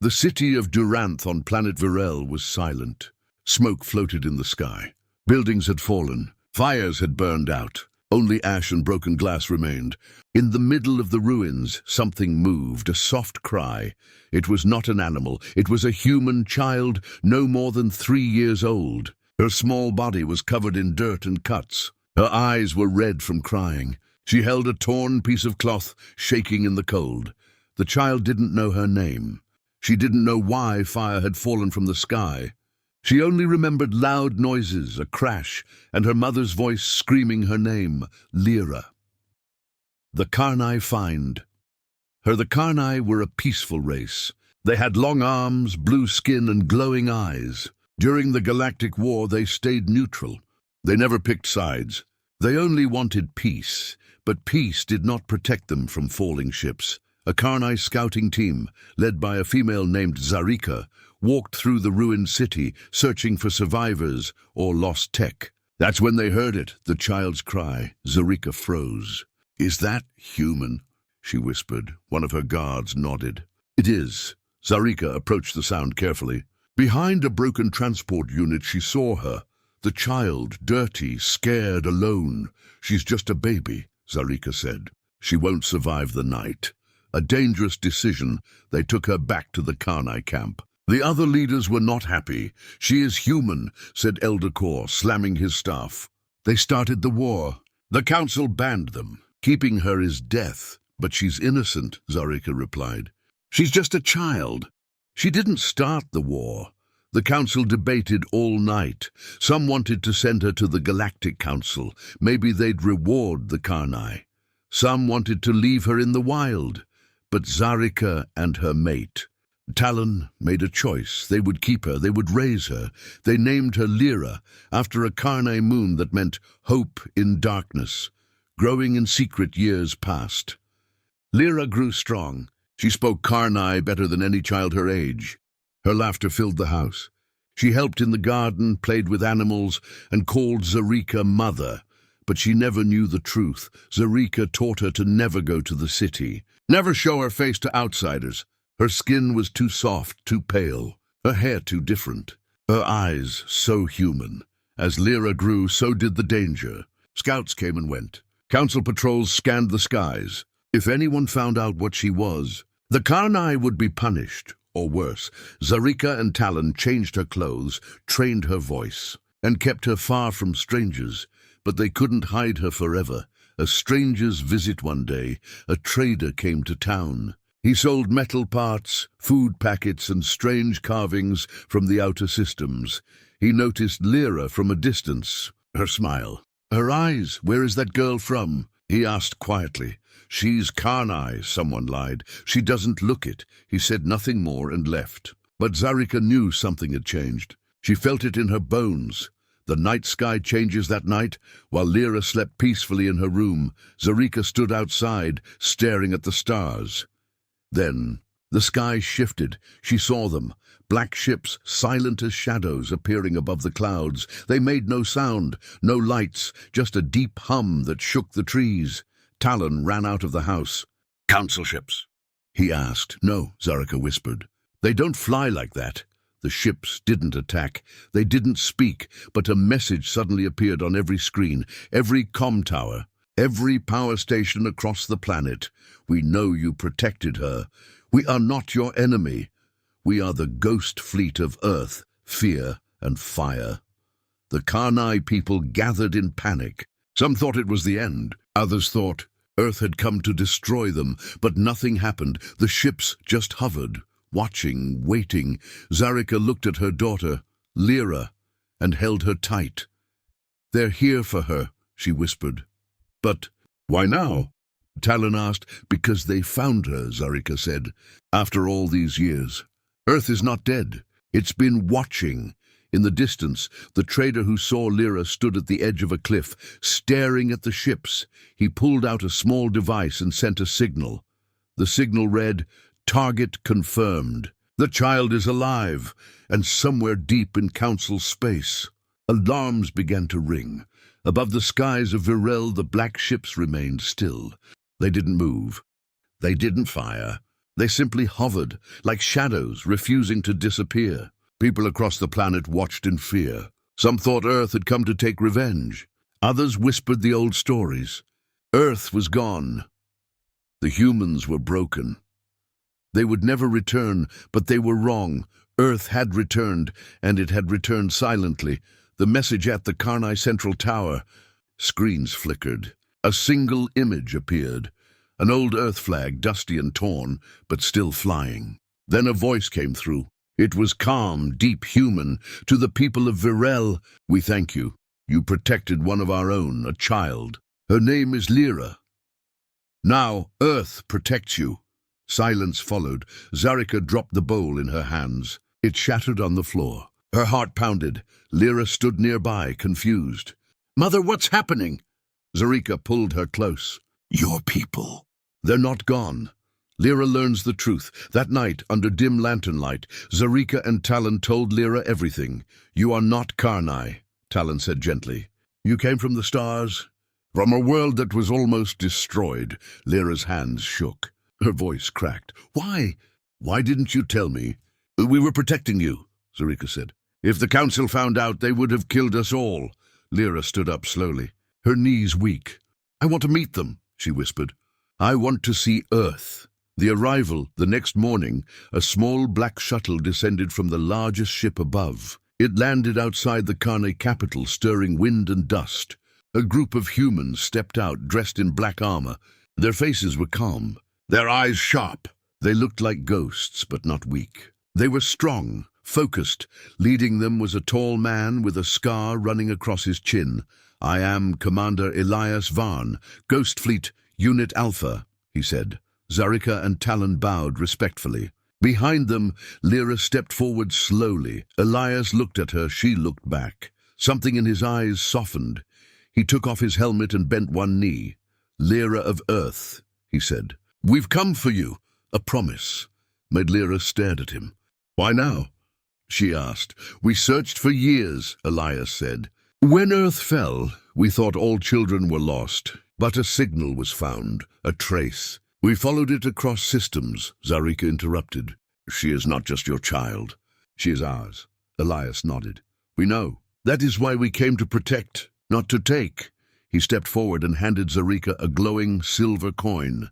The city of Duranth on planet Virel was silent. Smoke floated in the sky. Buildings had fallen. Fires had burned out. Only ash and broken glass remained. In the middle of the ruins, something moved, a soft cry. It was not an animal. It was a human child, no more than 3 years old. Her small body was covered in dirt and cuts. Her eyes were red from crying. She held a torn piece of cloth, shaking in the cold. The child didn't know her name. She didn't know why fire had fallen from the sky. She only remembered loud noises, a crash, and her mother's voice screaming her name, Lyra. The Karnai find. The Karnai were a peaceful race. They had long arms, blue skin, and glowing eyes. During the Galactic War, they stayed neutral. They never picked sides. They only wanted peace, but peace did not protect them from falling ships. A Karnai scouting team, led by a female named Zarika, walked through the ruined city, searching for survivors or lost tech. That's when they heard it, the child's cry. Zarika froze. "Is that human?" she whispered. One of her guards nodded. "It is." Zarika approached the sound carefully. Behind a broken transport unit, she saw her. The child, dirty, scared, alone. "She's just a baby," Zarika said. "She won't survive the night." A dangerous decision. They took her back to the Karnai camp. The other leaders were not happy. "She is human," said Elder Kor, slamming his staff. "They started the war. The council banned them. Keeping her is death." "But she's innocent," Zarika replied. "She's just a child." "She didn't start the war." The council debated all night. Some wanted to send her to the Galactic Council. Maybe they'd reward the Karnai. Some wanted to leave her in the wild. But Zarika and her mate, Talon, made a choice. They would keep her, they would raise her. They named her Lyra, after a Karnai moon that meant hope in darkness, growing in secret years past. Lyra grew strong. She spoke Karnai better than any child her age. Her laughter filled the house. She helped in the garden, played with animals, and called Zarika mother. But she never knew the truth. Zarika taught her to never go to the city, never show her face to outsiders. Her skin was too soft, too pale. Her hair too different. Her eyes so human. As Lyra grew, so did the danger. Scouts came and went. Council patrols scanned the skies. If anyone found out what she was, the Karnai would be punished, or worse. Zarika and Talon changed her clothes, trained her voice, and kept her far from strangers. But they couldn't hide her forever. A stranger's visit one day, a trader came to town. He sold metal parts, food packets, and strange carvings from the outer systems. He noticed Lyra from a distance. Her smile. "Her eyes, where is that girl from?" he asked quietly. "She's Karnai," someone lied. "She doesn't look it." He said nothing more and left. But Zarika knew something had changed. She felt it in her bones. The night sky changes that night. While Lyra slept peacefully in her room, Zarika stood outside, staring at the stars. Then the sky shifted. She saw them. Black ships, silent as shadows, appearing above the clouds. They made no sound, no lights, just a deep hum that shook the trees. Talon ran out of the house. "Council ships?" he asked. "No," Zarika whispered. "They don't fly like that." The ships didn't attack. They didn't speak, but a message suddenly appeared on every screen, every comm tower, every power station across the planet. "We know you protected her. We are not your enemy. We are the ghost fleet of Earth, fear and fire." The Karnai people gathered in panic. Some thought it was the end. Others thought Earth had come to destroy them, but nothing happened. The ships just hovered, watching, waiting. Zarika looked at her daughter, Lyra, and held her tight. "They're here for her," she whispered. "But why now?" Talon asked. "Because they found her," Zarika said, "after all these years. Earth is not dead. It's been watching." In the distance, the trader who saw Lyra stood at the edge of a cliff, staring at the ships. He pulled out a small device and sent a signal. The signal read, "Target confirmed. The child is alive, and somewhere deep in Council space." Alarms began to ring. Above the skies of Virel, the black ships remained still. They didn't move. They didn't fire. They simply hovered, like shadows, refusing to disappear. People across the planet watched in fear. Some thought Earth had come to take revenge. Others whispered the old stories. Earth was gone. The humans were broken. They would never return, but they were wrong. Earth had returned, and it had returned silently. The message at the Karnai Central Tower. Screens flickered. A single image appeared. An old Earth flag, dusty and torn, but still flying. Then a voice came through. It was calm, deep, human. To the people of Virel, we thank you. You protected one of our own, a child. Her name is Lyra. Now, Earth protects you. Silence followed. Zarika dropped the bowl in her hands. It shattered on the floor. Her heart pounded. Lyra stood nearby, confused. Mother, what's happening? Zarika pulled her close. Your people. They're not gone. Lyra learns the truth. That night, under dim lantern light, Zarika and Talon told Lyra everything. You are not Karnai, Talon said gently. You came from the stars? From a world that was almost destroyed. Lyra's hands shook. Her voice cracked. Why? Why didn't you tell me? We were protecting you, Zarika said. If the council found out, they would have killed us all. Lyra stood up slowly, her knees weak. I want to meet them, she whispered. I want to see Earth. The arrival, the next morning, a small black shuttle descended from the largest ship above. It landed outside the Karnai capital, stirring wind and dust. A group of humans stepped out, dressed in black armor. Their faces were calm, their eyes sharp. They looked like ghosts, but not weak. They were strong, focused. Leading them was a tall man with a scar running across his chin. I am Commander Elias Varn, Ghost Fleet, Unit Alpha, he said. Zarika and Talon bowed respectfully. Behind them, Lyra stepped forward slowly. Elias looked at her, she looked back. Something in his eyes softened. He took off his helmet and bent one knee. Lyra of Earth, he said. We've come for you. A promise. Lyra stared at him. Why now? She asked. We searched for years, Elias said. When Earth fell, we thought all children were lost. But a signal was found, a trace. We followed it across systems, Zarika interrupted. She is not just your child. She is ours. Elias nodded. We know. That is why we came to protect, not to take. He stepped forward and handed Zarika a glowing silver coin.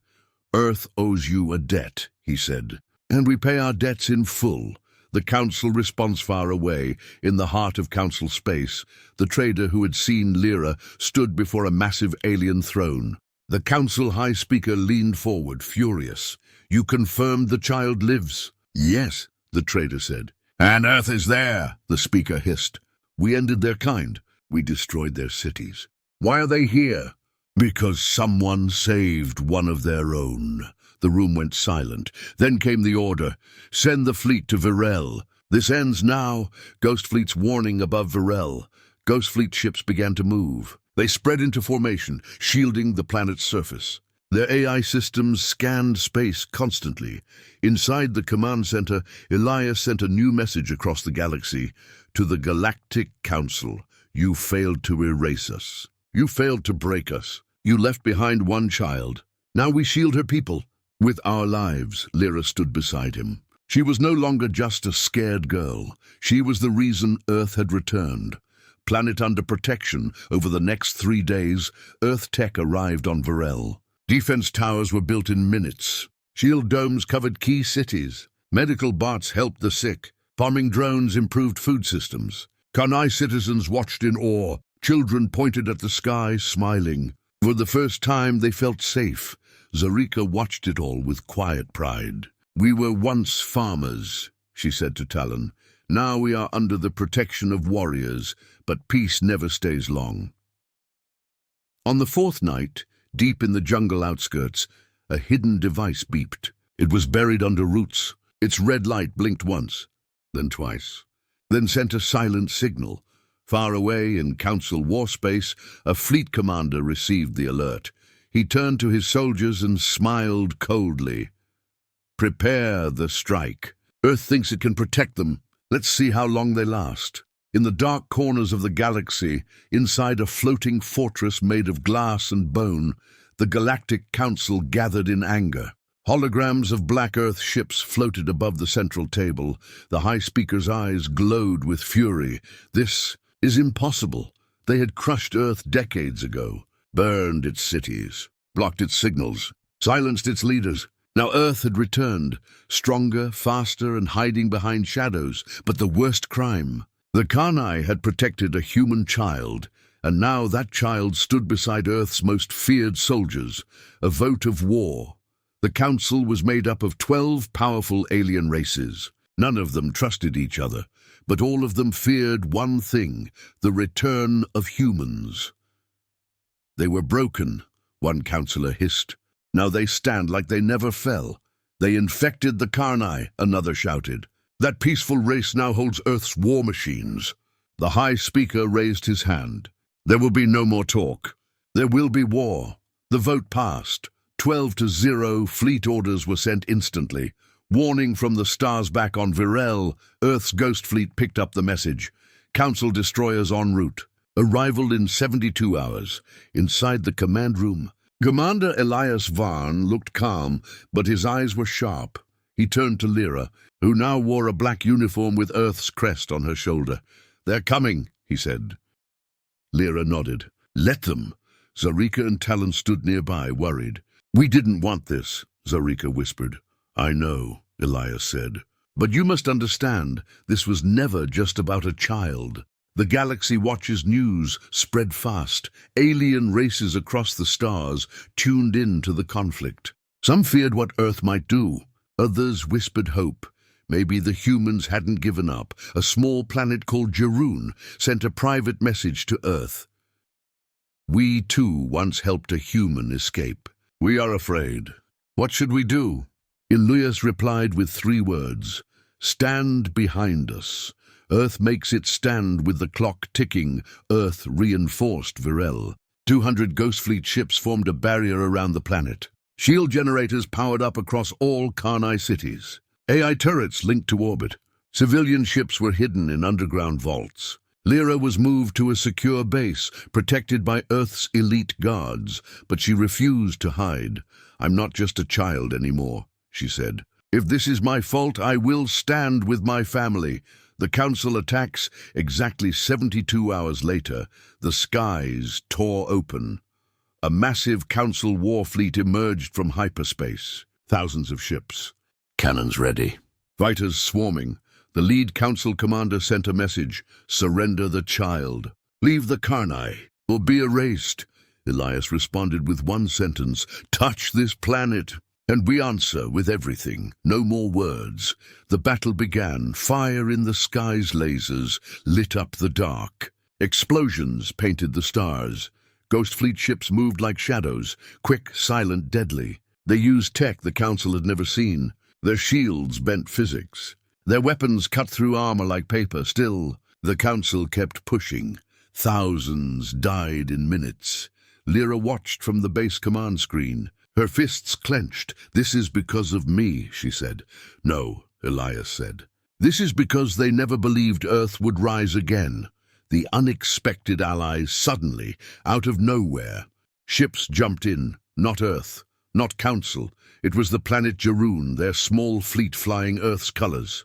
Earth owes you a debt, he said, and we pay our debts in full. The council responds far away, in the heart of council space. The trader who had seen Lyra stood before a massive alien throne. The council high speaker leaned forward, furious. You confirmed the child lives? Yes, the trader said. And Earth is there, the speaker hissed. We ended their kind. We destroyed their cities. Why are they here? Because someone saved one of their own. The room went silent. Then came the order. Send the fleet to Virel. This ends now. Ghost Fleet's warning above Virel. Ghost Fleet ships began to move. They spread into formation, shielding the planet's surface. Their AI systems scanned space constantly. Inside the command center, Elias sent a new message across the galaxy. To the Galactic Council, you failed to erase us. You failed to break us. You left behind one child. Now we shield her people. With our lives, Lyra stood beside him. She was no longer just a scared girl. She was the reason Earth had returned. Planet under protection, over the next 3 days, Earth tech arrived on Virel. Defense towers were built in minutes. Shield domes covered key cities. Medical bots helped the sick. Farming drones improved food systems. Karnai citizens watched in awe. Children pointed at the sky, smiling. For the first time, they felt safe. Zarika watched it all with quiet pride. We were once farmers, she said to Talon. Now we are under the protection of warriors, but peace never stays long. On the 4th night, deep in the jungle outskirts, a hidden device beeped. It was buried under roots. Its red light blinked once, then twice, then sent a silent signal. Far away in Council war space, a fleet commander received the alert. He turned to his soldiers and smiled coldly. Prepare the strike. Earth thinks it can protect them. Let's see how long they last. In the dark corners of the galaxy, inside a floating fortress made of glass and bone, the Galactic Council gathered in anger. Holograms of black Earth ships floated above the central table. The High Speaker's eyes glowed with fury. This is impossible. They had crushed Earth decades ago, burned its cities, blocked its signals, silenced its leaders. Now Earth had returned, stronger, faster, and hiding behind shadows. But the worst crime, the Karnai had protected a human child, and now that child stood beside Earth's most feared soldiers, a vote of war. The Council was made up of 12 powerful alien races. None of them trusted each other, but all of them feared one thing, the return of humans. They were broken, one councillor hissed. Now they stand like they never fell. They infected the Karnai, another shouted. That peaceful race now holds Earth's war machines. The High Speaker raised his hand. There will be no more talk. There will be war. The vote passed. 12-0, fleet orders were sent instantly. Warning from the stars back on Virel, Earth's ghost fleet picked up the message. Council destroyers en route. Arrival in 72 hours. Inside the command room, Commander Elias Varn looked calm, but his eyes were sharp. He turned to Lyra, who now wore a black uniform with Earth's crest on her shoulder. "They're coming," he said. Lyra nodded. "Let them." Zarika and Talon stood nearby, worried. "We didn't want this," Zarika whispered. "I know," Elias said. "But you must understand, this was never just about a child. The Galaxy Watch's news spread fast. Alien races across the stars tuned in to the conflict. Some feared what Earth might do. Others whispered hope. Maybe the humans hadn't given up. A small planet called Jeroen sent a private message to Earth. We, too, once helped a human escape. We are afraid. What should we do?" Ilyas replied with 3 words. "Stand behind us." Earth makes its stand with the clock ticking. Earth reinforced Virel. 200 Ghost Fleet ships formed a barrier around the planet. Shield generators powered up across all Karnai cities. AI turrets linked to orbit. Civilian ships were hidden in underground vaults. Lyra was moved to a secure base, protected by Earth's elite guards, but she refused to hide. "I'm not just a child anymore," she said. "If this is my fault, I will stand with my family." The Council attacks. Exactly 72 hours later, the skies tore open. A massive Council war fleet emerged from hyperspace. Thousands of ships. Cannons ready. Fighters swarming. The lead Council commander sent a message: "Surrender the child. Leave the Karnai, or be erased." Elias responded with one sentence: "Touch this planet, and we answer with everything. No more words." The battle began. Fire in the sky's lasers lit up the dark. Explosions painted the stars. Ghost Fleet ships moved like shadows, quick, silent, deadly. They used tech the Council had never seen. Their shields bent physics. Their weapons cut through armor like paper. Still, the Council kept pushing. Thousands died in minutes. Lyra watched from the base command screen. Her fists clenched. "This is because of me," she said. "No," Elias said. "This is because they never believed Earth would rise again." The unexpected allies suddenly, out of nowhere. Ships jumped in, not Earth, not Council. It was the planet Jeroen, their small fleet flying Earth's colors.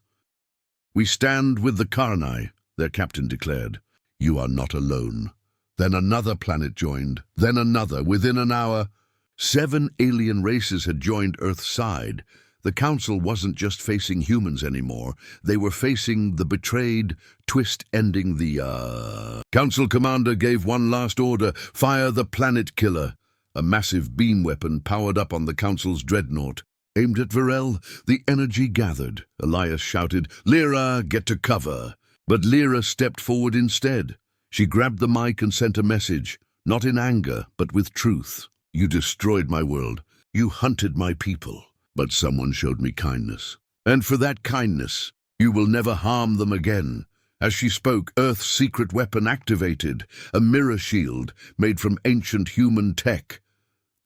"We stand with the Karnai," their captain declared. "You are not alone." Then another planet joined, then another. Within an hour, 7 alien races had joined Earth's side. The Council wasn't just facing humans anymore. They were facing the betrayed, twist ending the Council commander gave one last order: "Fire the planet killer." A massive beam weapon powered up on the Council's dreadnought. Aimed at Virel, the energy gathered. Elias shouted, "Lyra, get to cover." But Lyra stepped forward instead. She grabbed the mic and sent a message, not in anger, but with truth. "You destroyed my world. You hunted my people. But someone showed me kindness. And for that kindness, you will never harm them again." As she spoke, Earth's secret weapon activated, a mirror shield made from ancient human tech.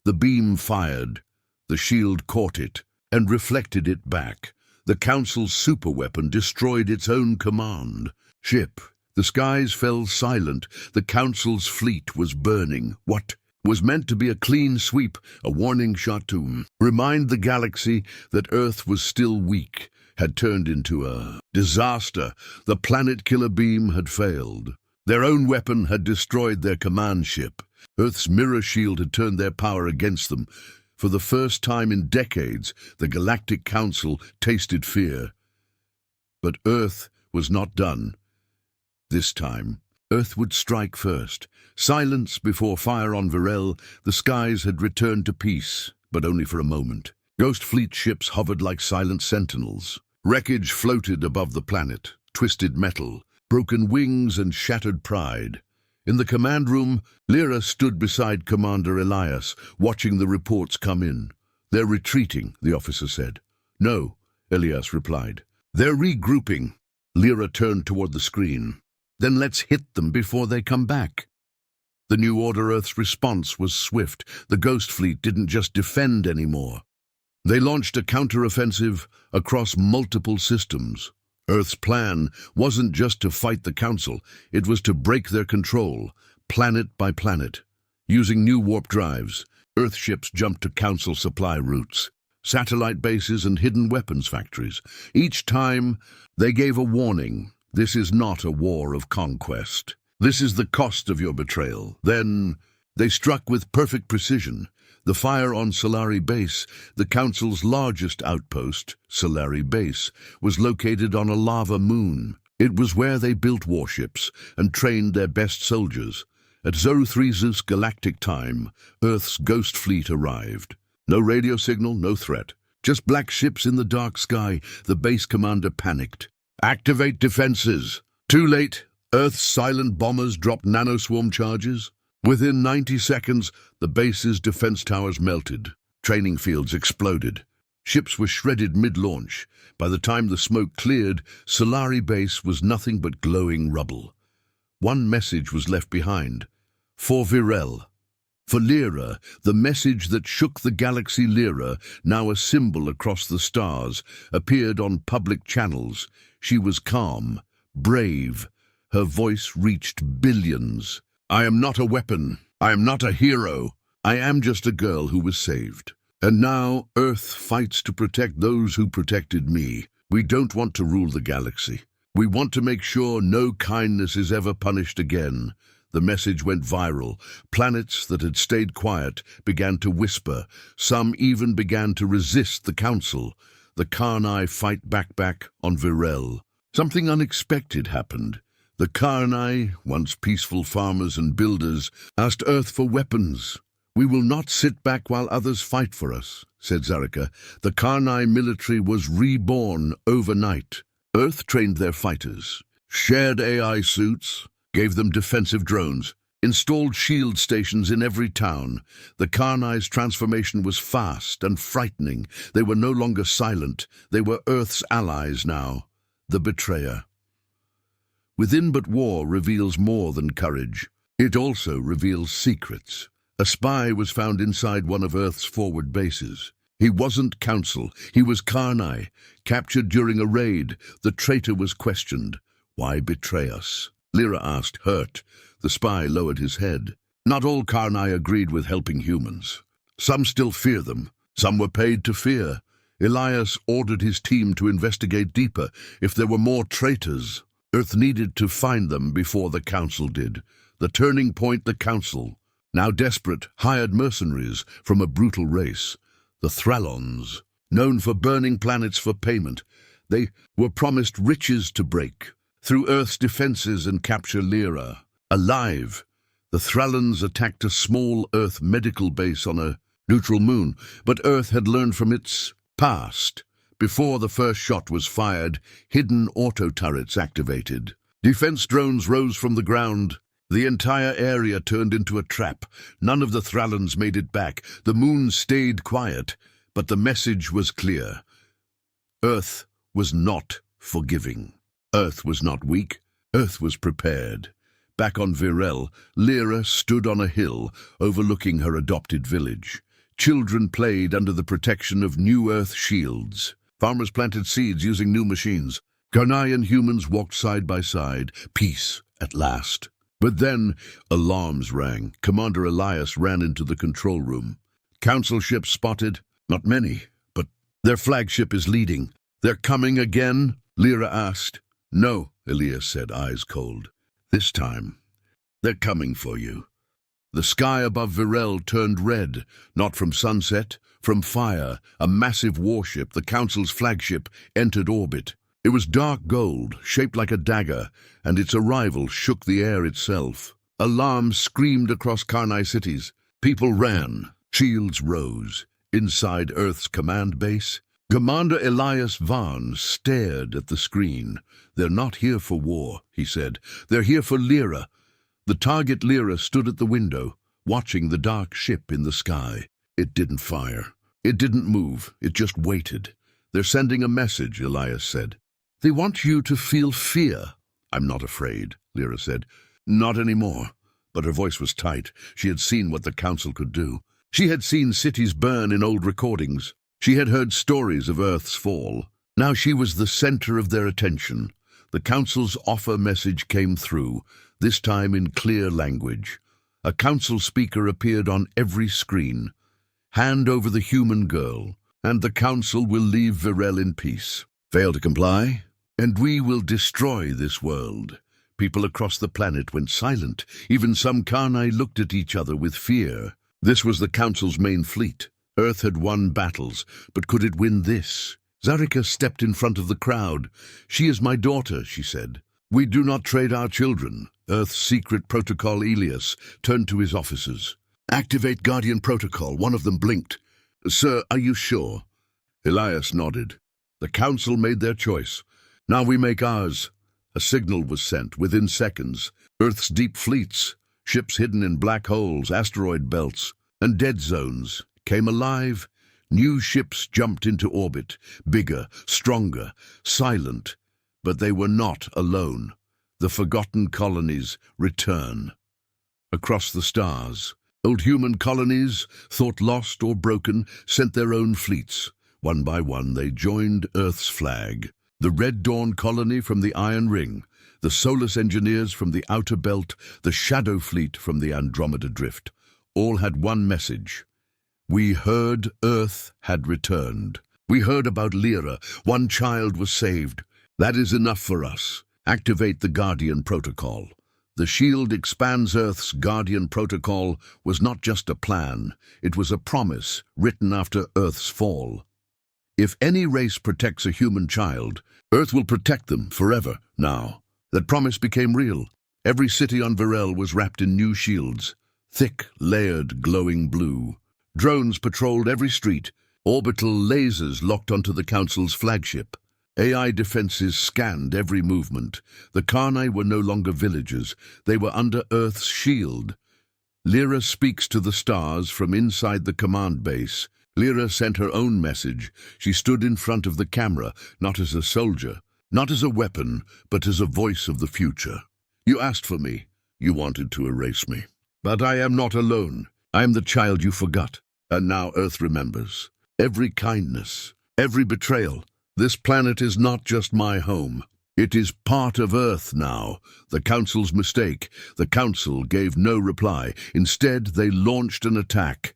The beam fired. The shield caught it and reflected it back. The Council's superweapon destroyed its own command ship. The skies fell silent. The Council's fleet was burning. What was meant to be a clean sweep, a warning shot to remind the galaxy that Earth was still weak, had turned into a disaster. The planet killer beam had failed. Their own weapon had destroyed their command ship. Earth's mirror shield had turned their power against them. For the first time in decades, the Galactic Council tasted fear. But Earth was not done. This time, Earth would strike first. Silence before fire on Virel, the skies had returned to peace, but only for a moment. Ghost Fleet ships hovered like silent sentinels. Wreckage floated above the planet, twisted metal, broken wings and shattered pride. In the command room, Lyra stood beside Commander Elias, watching the reports come in. "They're retreating," the officer said. "No," Elias replied. "They're regrouping." Lyra turned toward the screen. "Then let's hit them before they come back." The New Order Earth's response was swift. The Ghost Fleet didn't just defend anymore. They launched a counteroffensive across multiple systems. Earth's plan wasn't just to fight the Council, it was to break their control, planet by planet. Using new warp drives, Earth ships jumped to Council supply routes, satellite bases and hidden weapons factories. Each time, they gave a warning. This is not a war of conquest. This is the cost of your betrayal. Then, they struck with perfect precision. The fire on Solari Base, the Council's largest outpost, Solari Base, was located on a lava moon. It was where they built warships and trained their best soldiers. At Zoro-3's galactic time, Earth's Ghost Fleet arrived. No radio signal, no threat. Just black ships in the dark sky. The base commander panicked. "Activate defenses." Too late. Earth's silent bombers dropped nanoswarm charges. Within 90 seconds, the base's defense towers melted. Training fields exploded. Ships were shredded mid-launch. By the time the smoke cleared, Solari Base was nothing but glowing rubble. One message was left behind. For Virel. For Lyra, the message that shook the galaxy. Lyra, now a symbol across the stars, appeared on public channels. She was calm, brave. Her voice reached billions. "I am not a weapon. I am not a hero. I am just a girl who was saved. And now Earth fights to protect those who protected me. We don't want to rule the galaxy. We want to make sure no kindness is ever punished again." The message went viral. Planets that had stayed quiet began to whisper. Some even began to resist the Council. The Karnai fight back on Virel. Something unexpected happened. The Karnai, once peaceful farmers and builders, asked Earth for weapons. "We will not sit back while others fight for us," said Zarika. The Karnai military was reborn overnight. Earth trained their fighters, shared AI suits, gave them defensive drones, installed shield stations in every town. The Karnai's transformation was fast and frightening. They were no longer silent. They were Earth's allies now. The betrayer. Within but war reveals more than courage. It also reveals secrets. A spy was found inside one of Earth's forward bases. He wasn't Council, he was Karnai. Captured during a raid, the traitor was questioned. "Why betray us?" Lyra asked, hurt. The spy lowered his head. Not all Karnai agreed with helping humans. Some still fear them. Some were paid to fear. Elias ordered his team to investigate deeper. If there were more traitors, Earth needed to find them before the Council did. The turning point, the Council, now desperate, hired mercenaries from a brutal race. The Thrallons, known for burning planets for payment. They were promised riches to break through Earth's defenses and capture Lyra. Alive, the Thrallons attacked a small Earth medical base on a neutral moon, but Earth had learned from its past. Before the first shot was fired, hidden auto-turrets activated. Defense drones rose from the ground. The entire area turned into a trap. None of the Thrallons made it back. The moon stayed quiet, but the message was clear. Earth was not forgiving. Earth was not weak. Earth was prepared. Back on Virel, Lyra stood on a hill overlooking her adopted village. Children played under the protection of new Earth shields. Farmers planted seeds using new machines. Karnai and humans walked side by side. Peace, at last. But then alarms rang. Commander Elias ran into the control room. Council ships spotted. Not many, but their flagship is leading. They're coming again? Lyra asked. No, Elias said, eyes cold. This time, they're coming for you. The sky above Virel turned red, not from sunset, from fire. A massive warship, the Council's flagship, entered orbit. It was dark gold, shaped like a dagger, and its arrival shook the air itself. Alarms screamed across Karnai cities. People ran. Shields rose. Inside Earth's command base, Commander Elias Vaughn stared at the screen. They're not here for war, he said. They're here for Lyra. The target Lyra stood at the window, watching the dark ship in the sky. It didn't fire. It didn't move. It just waited. They're sending a message, Elias said. They want you to feel fear. I'm not afraid, Lyra said. Not anymore. But her voice was tight. She had seen what the Council could do. She had seen cities burn in old recordings. She had heard stories of Earth's fall. Now she was the center of their attention. The Council's offer message came through, this time in clear language. A Council speaker appeared on every screen. Hand over the human girl, and the Council will leave Virel in peace. Fail to comply, and we will destroy this world. People across the planet went silent. Even some Karnai looked at each other with fear. This was the Council's main fleet. Earth had won battles, but could it win this? Zarika stepped in front of the crowd. She is my daughter, she said. We do not trade our children. Earth's secret protocol Elias turned to his officers. Activate Guardian Protocol. One of them blinked. Sir, are you sure? Elias nodded. The Council made their choice. Now we make ours. A signal was sent within seconds. Earth's deep fleets, ships hidden in black holes, asteroid belts, and dead zones, came alive. New ships jumped into orbit, bigger, stronger, silent. But they were not alone. The forgotten colonies return. Across the stars, old human colonies, thought lost or broken, sent their own fleets. One by one they joined Earth's flag. The Red Dawn colony from the Iron Ring, the Solus engineers from the Outer Belt, the Shadow Fleet from the Andromeda Drift, all had one message. We heard Earth had returned. We heard about Lyra. One child was saved. That is enough for us. Activate the Guardian Protocol. The shield expands Earth's Guardian Protocol was not just a plan. It was a promise written after Earth's fall. If any race protects a human child, Earth will protect them forever now. That promise became real. Every city on Virel was wrapped in new shields, thick, layered, glowing blue. Drones patrolled every street. Orbital lasers locked onto the Council's flagship. AI defenses scanned every movement. The Karnai were no longer villagers. They were under Earth's shield. Lyra speaks to the stars from inside the command base. Lyra sent her own message. She stood in front of the camera, not as a soldier, not as a weapon, but as a voice of the future. You asked for me. You wanted to erase me. But I am not alone. I am the child you forgot. And now Earth remembers. Every kindness, every betrayal. This planet is not just my home. It is part of Earth now. The Council's mistake. The Council gave no reply. Instead, they launched an attack.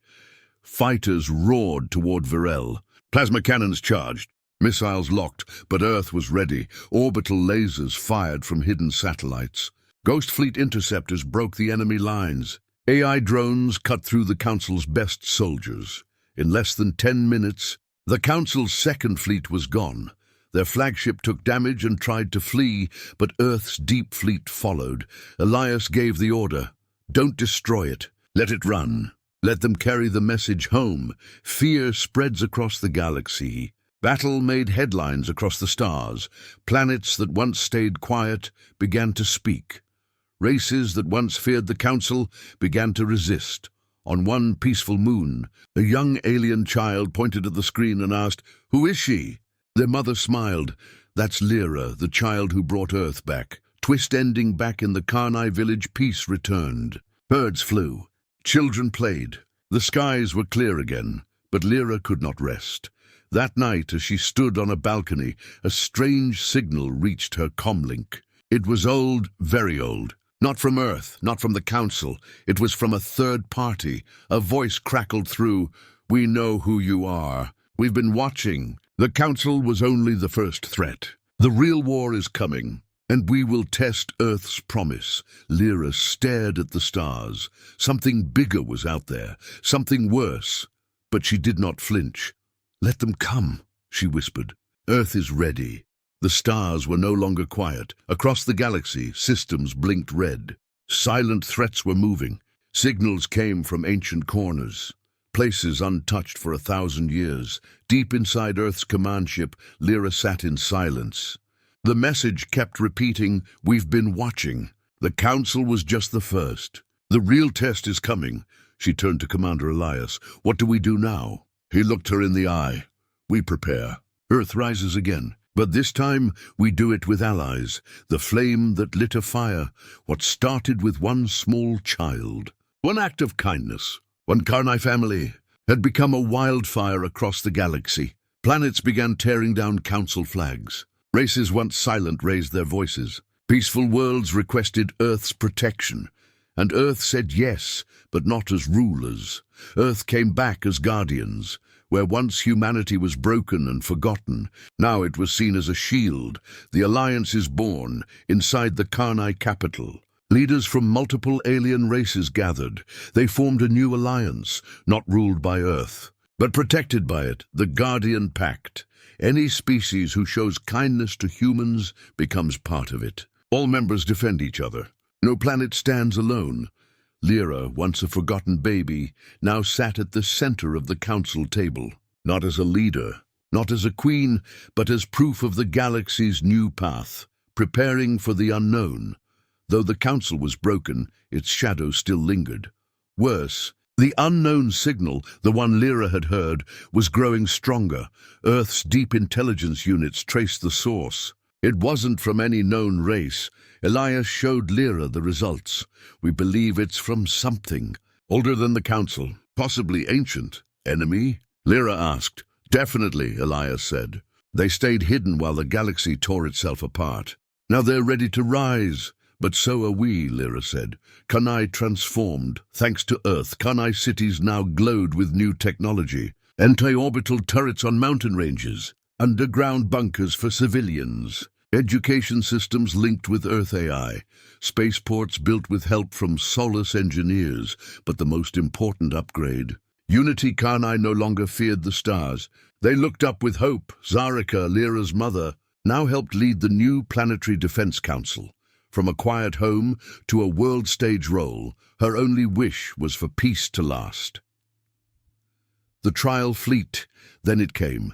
Fighters roared toward Virel. Plasma cannons charged. Missiles locked, but Earth was ready. Orbital lasers fired from hidden satellites. Ghost Fleet interceptors broke the enemy lines. AI drones cut through the Council's best soldiers. In less than 10 minutes, the Council's second fleet was gone. Their flagship took damage and tried to flee, but Earth's deep fleet followed. Elias gave the order. Don't destroy it. Let it run. Let them carry the message home. Fear spreads across the galaxy. Battle made headlines across the stars. Planets that once stayed quiet began to speak. Races that once feared the Council began to resist. On one peaceful moon, a young alien child pointed at the screen and asked, "Who is she?" Their mother smiled. That's Lyra, the child who brought Earth back. Twist ending back in the Karnai village, peace returned. Birds flew. Children played. The skies were clear again, but Lyra could not rest. That night, as she stood on a balcony, a strange signal reached her comlink. It was old, very old. Not from Earth, not from the Council. It was from a third party. A voice crackled through. "We know who you are. We've been watching. The Council was only the first threat. The real war is coming, and we will test Earth's promise." Lyra stared at the stars. Something bigger was out there, something worse. But she did not flinch. "Let them come," she whispered. "Earth is ready." The stars were no longer quiet. Across the galaxy, systems blinked red. Silent threats were moving. Signals came from ancient corners, places untouched for 1,000 years. Deep inside Earth's command ship, Lyra sat in silence. The message kept repeating, "We've been watching. The Council was just the first. The real test is coming." She turned to Commander Elias. "What do we do now?" He looked her in the eye. "We prepare. Earth rises again. But this time, we do it with allies. The flame that lit a fire. What started with one small child. One act of kindness. One Karnai family had become a wildfire across the galaxy. Planets began tearing down Council flags. Races once silent raised their voices. Peaceful worlds requested Earth's protection. And Earth said yes, but not as rulers. Earth came back as guardians. Where once humanity was broken and forgotten, now it was seen as a shield. The alliance is born inside the Karnai capital. Leaders from multiple alien races gathered. They formed a new alliance, not ruled by Earth, but protected by it, the Guardian Pact. Any species who shows kindness to humans becomes part of it. All members defend each other. No planet stands alone. Lyra, once a forgotten baby, now sat at the center of the Council table, not as a leader, not as a queen, but as proof of the galaxy's new path, preparing for the unknown. Though the Council was broken, its shadow still lingered. Worse, the unknown signal, the one Lyra had heard, was growing stronger. Earth's deep intelligence units traced the source. It wasn't from any known race. Elias showed Lyra the results. "We believe it's from something. Older than the Council, possibly ancient. Enemy?" Lyra asked. "Definitely," Elias said. "They stayed hidden while the galaxy tore itself apart. Now they're ready to rise. But so are we," Lyra said. "Karnai transformed. Thanks to Earth, Karnai cities now glowed with new technology. Anti-orbital turrets on mountain ranges. Underground bunkers for civilians. Education systems linked with Earth AI. Spaceports built with help from Solus engineers. But the most important upgrade. Unity Karnai no longer feared the stars. They looked up with hope. Zarika, Lyra's mother, now helped lead the new Planetary Defense Council. From a quiet home to a world stage role, her only wish was for peace to last. The trial fleet, then it came.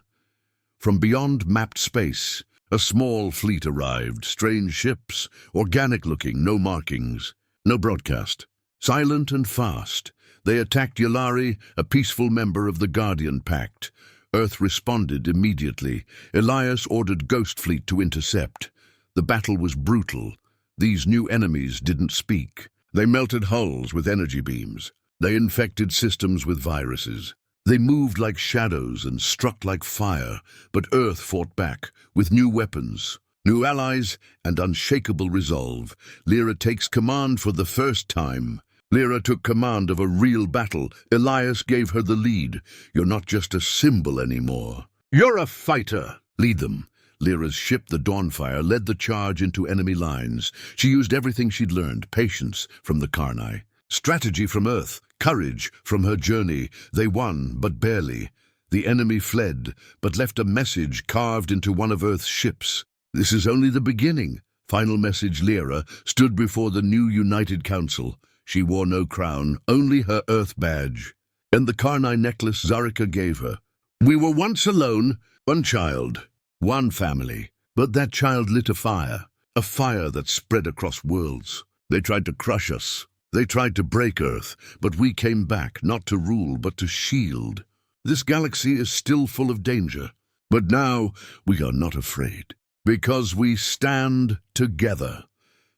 From beyond mapped space, a small fleet arrived, strange ships, organic-looking, no markings, no broadcast. Silent and fast, they attacked Yulari, a peaceful member of the Guardian Pact. Earth responded immediately. Elias ordered Ghost Fleet to intercept. The battle was brutal. These new enemies didn't speak. They melted hulls with energy beams. They infected systems with viruses. They moved like shadows and struck like fire, but Earth fought back with new weapons, new allies, and unshakable resolve. Lyra takes command for the first time. Lyra took command of a real battle. Elias gave her the lead. "You're not just a symbol anymore. You're a fighter. Lead them." Lyra's ship, the Dawnfire, led the charge into enemy lines. She used everything she'd learned: patience from the Karnai, strategy from Earth, courage from her journey. They won, but barely. The enemy fled, but left a message carved into one of Earth's ships. "This is only the beginning." Final message. Lyra stood before the new United Council. She wore no crown, only her Earth badge, and the Karnai necklace Zarika gave her. "We were once alone, one child, one family. But that child lit a fire that spread across worlds. They tried to crush us. They tried to break Earth, but we came back, not to rule, but to shield. This galaxy is still full of danger, but now we are not afraid, because we stand together."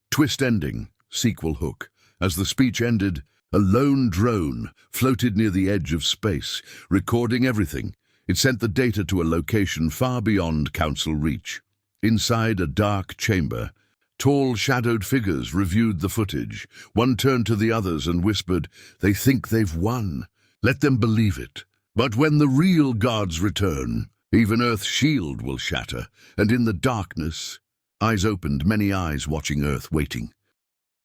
Twist ending, sequel hook. As the speech ended, a lone drone floated near the edge of space, recording everything. It sent the data to a location far beyond Council reach. Inside a dark chamber, Tall, shadowed figures reviewed the footage. One turned to the others and whispered, "They think they've won. Let them believe it. But when the real gods return, even Earth's shield will shatter, and in the darkness—" Eyes opened, many eyes watching Earth, waiting.